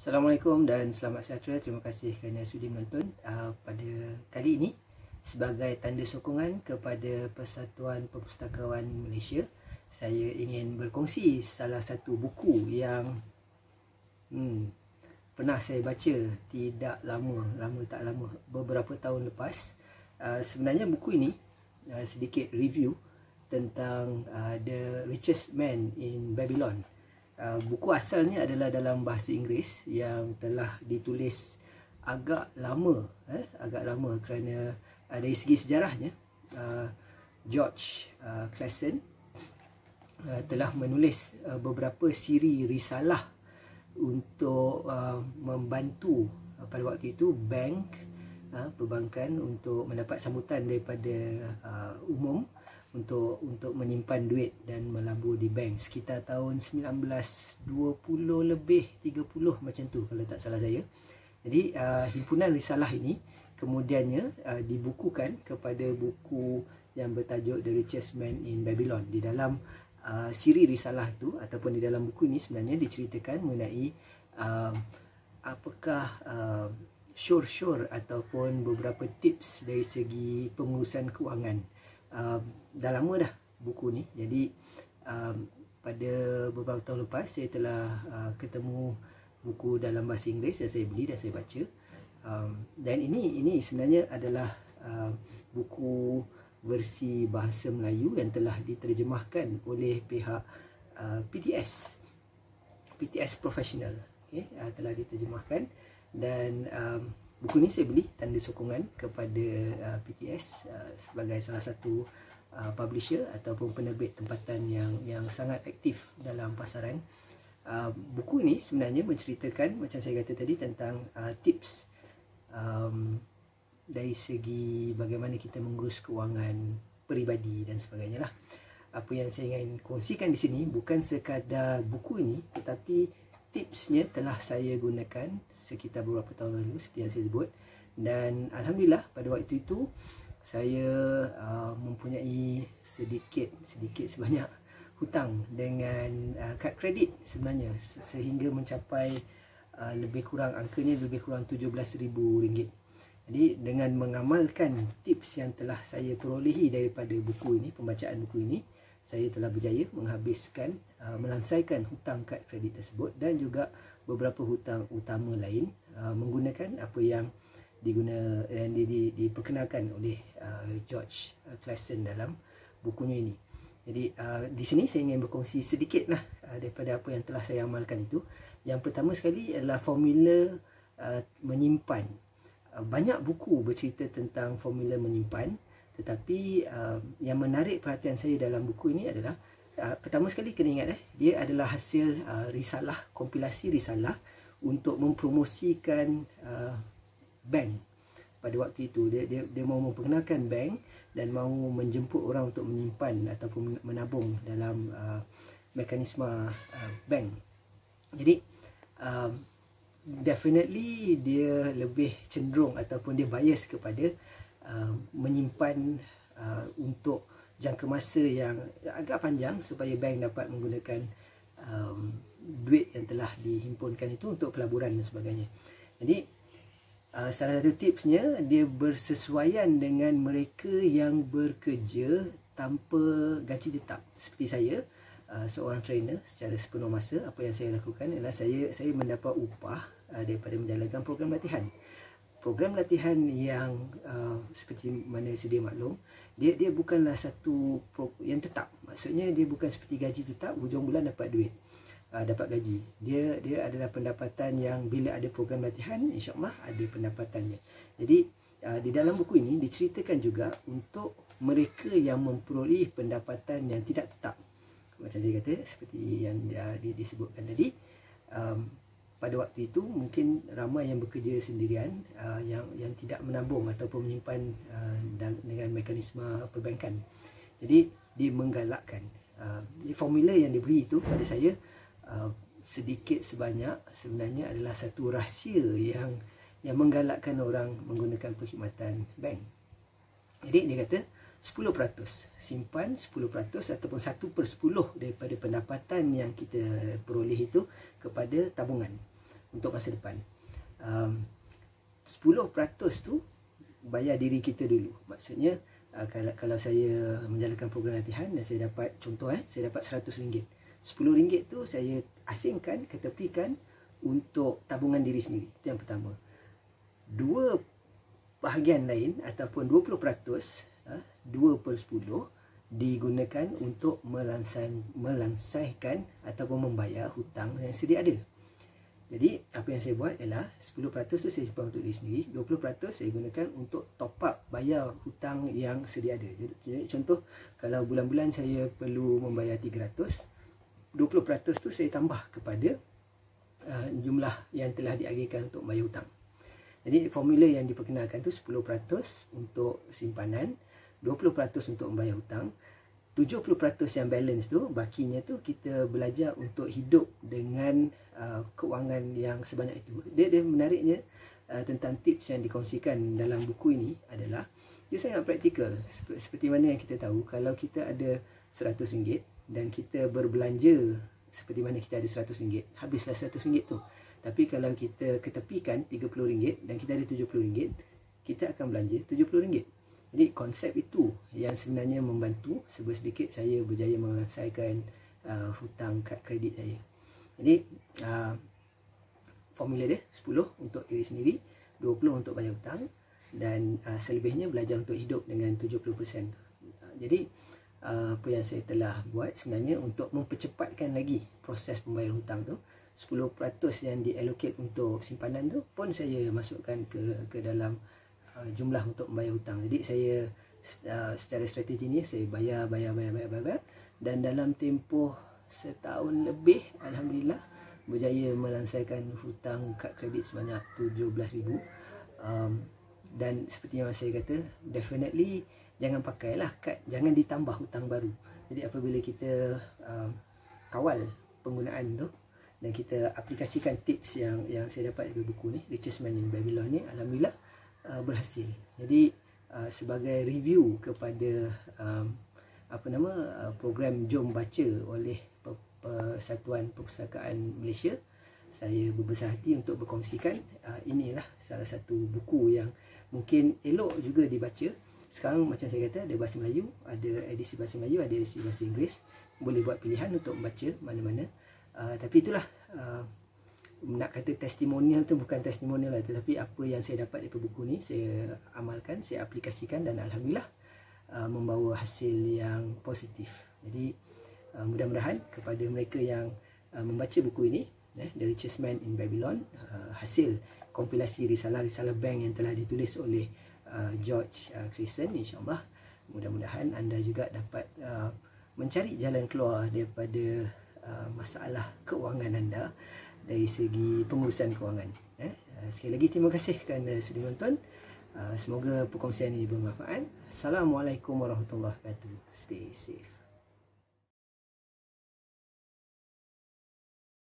Assalamualaikum dan selamat sejahtera. Terima kasih kerana sudi menonton. Pada kali ini, sebagai tanda sokongan kepada Persatuan Perpustakawan Malaysia, saya ingin berkongsi salah satu buku yang pernah saya baca tidak lama, beberapa tahun lepas. Sebenarnya buku ini sedikit review tentang The Richest Man in Babylon. Buku asalnya adalah dalam bahasa Inggeris yang telah ditulis agak lama kerana dari segi sejarahnya George Clason telah menulis beberapa siri risalah untuk membantu pada waktu itu perbankan untuk mendapat sambutan daripada umum untuk menyimpan duit dan melabur di bank sekitar tahun 1920 lebih 30 macam tu kalau tak salah saya. Jadi himpunan risalah ini kemudiannya dibukukan kepada buku yang bertajuk The Richest Man in Babylon. Di dalam siri risalah itu ataupun di dalam buku ini sebenarnya diceritakan mengenai apakah syur-syur ataupun beberapa tips dari segi pengurusan kewangan. Dah lama dah buku ni. Jadi pada beberapa tahun lepas saya telah ketemu buku dalam bahasa Inggeris dan saya beli dan saya baca. Dan ini sebenarnya adalah buku versi bahasa Melayu yang telah diterjemahkan oleh pihak PTS Professional. Telah diterjemahkan dan buku ni saya beli tanda sokongan kepada PTS sebagai salah satu publisher ataupun penerbit tempatan yang sangat aktif dalam pasaran. Buku ni sebenarnya menceritakan macam saya kata tadi tentang tips dari segi bagaimana kita mengurus kewangan peribadi dan sebagainya lah. Apa yang saya ingin kongsikan di sini bukan sekadar buku ini, tetapi tipsnya telah saya gunakan sekitar beberapa tahun lalu seperti yang saya sebut, dan alhamdulillah pada waktu itu saya mempunyai sedikit sebanyak hutang dengan kad kredit sebenarnya sehingga mencapai lebih kurang angkanya lebih kurang RM17,000. Jadi dengan mengamalkan tips yang telah saya perolehi daripada buku ini, pembacaan buku ini, saya telah berjaya menghabiskan, melansaikan hutang kad kredit tersebut dan juga beberapa hutang utama lain menggunakan apa yang diperkenalkan oleh George Clason dalam bukunya ini. Jadi di sini saya ingin berkongsi sedikit lah daripada apa yang telah saya amalkan itu. Yang pertama sekali adalah formula menyimpan. Banyak buku bercerita tentang formula menyimpan, tetapi yang menarik perhatian saya dalam buku ini adalah pertama sekali kena ingat dia adalah hasil risalah, kompilasi risalah untuk mempromosikan bank. Pada waktu itu dia mahu memperkenalkan bank dan mahu menjemput orang untuk menyimpan ataupun menabung dalam mekanisme bank. Jadi definitely dia lebih cenderung ataupun dia bias kepada menyimpan untuk jangka masa yang agak panjang supaya bank dapat menggunakan duit yang telah dihimpunkan itu untuk pelaburan dan sebagainya. Jadi salah satu tipsnya dia bersesuaian dengan mereka yang bekerja tanpa gaji tetap seperti saya, seorang trainer secara sepenuh masa. Apa yang saya lakukan adalah saya mendapat upah daripada menjalankan program latihan. Program latihan yang seperti mana sedia maklum, dia bukanlah satu yang tetap. Maksudnya dia bukan seperti gaji tetap, hujung bulan dapat duit, dapat gaji. Dia adalah pendapatan yang bila ada program latihan, insyaAllah ada pendapatannya. Jadi di dalam buku ini diceritakan juga untuk mereka yang memperoleh pendapatan yang tidak tetap. Macam saya kata, seperti yang disebutkan tadi, pada waktu itu mungkin ramai yang bekerja sendirian, yang tidak menabung ataupun menyimpan dengan mekanisme perbankan. Jadi dia menggalakkan formula yang diberi itu pada saya sedikit sebanyak sebenarnya adalah satu rahsia yang menggalakkan orang menggunakan perkhidmatan bank. Jadi dia kata 10% simpan, 10% ataupun 1/10 daripada pendapatan yang kita peroleh itu kepada tabungan. untuk masa depan. 10% tu bayar diri kita dulu. Maksudnya kalau saya menjalankan program latihan dan saya dapat contoh saya dapat RM100, RM10 tu saya asingkan, ketepikan untuk tabungan diri sendiri. Itu yang pertama. Dua bahagian lain ataupun 20%, 2/10 digunakan untuk melangsaikan ataupun membayar hutang yang sedia ada. Jadi apa yang saya buat ialah 10% tu saya simpan untuk diri sendiri, 20% saya gunakan untuk top up bayar hutang yang sedia ada. Jadi contoh, kalau bulan-bulan saya perlu membayar 300, 20% tu saya tambah kepada jumlah yang telah diagihkan untuk bayar hutang. Jadi formula yang diperkenalkan tu 10% untuk simpanan, 20% untuk membayar hutang, 70% yang balance tu, bakinya tu kita belajar untuk hidup dengan kewangan yang sebanyak itu. Dia menariknya tentang tips yang dikongsikan dalam buku ini adalah dia sangat praktikal. Seperti mana yang kita tahu, kalau kita ada RM100 dan kita berbelanja seperti mana kita ada RM100, habislah RM100 tu. Tapi kalau kita ketepikan RM30 dan kita ada RM70, kita akan belanja RM70. Jadi konsep itu yang sebenarnya membantu sedikit saya berjaya menyelesaikan hutang kad kredit saya. Jadi formula dia 10 untuk diri sendiri, 20 untuk bayar hutang, dan selebihnya belajar untuk hidup dengan 70%. Jadi apa yang saya telah buat sebenarnya untuk mempercepatkan lagi proses pembayaran hutang tu, 10% yang diallocate untuk simpanan tu pun saya masukkan ke dalam jumlah untuk membayar hutang. Jadi saya secara strategi ni saya bayar, dan dalam tempoh setahun lebih alhamdulillah berjaya melangsaikan hutang kad kredit sebanyak 17,000. Dan seperti yang saya kata, definitely jangan pakailah kad, jangan ditambah hutang baru. Jadi apabila kita kawal penggunaan tu dan kita aplikasikan tips yang saya dapat dari buku ni, Richest Man in Babylon ni, alhamdulillah berhasil. Jadi sebagai review kepada program Jom Baca oleh Persatuan Perpustakaan Malaysia, saya berbesar hati untuk berkongsikan inilah salah satu buku yang mungkin elok juga dibaca. Sekarang macam saya kata, ada bahasa Melayu, ada edisi bahasa Melayu, ada edisi bahasa Inggeris. Boleh buat pilihan untuk membaca mana-mana. Tapi itulah, nak kata testimonial tu bukan testimonial lah, tetapi apa yang saya dapat daripada buku ni saya amalkan, saya aplikasikan, dan alhamdulillah membawa hasil yang positif. Jadi mudah-mudahan kepada mereka yang membaca buku ini, The Richest Man in Babylon, hasil kompilasi risalah-risalah bank yang telah ditulis oleh George Clason, insyaAllah mudah-mudahan anda juga dapat mencari jalan keluar daripada masalah keuangan anda dari segi pengurusan kewangan. Sekali lagi terima kasih kerana sudi menonton. Semoga perkongsian ini bermanfaat. Assalamualaikum warahmatullahi wabarakatuh. Stay safe.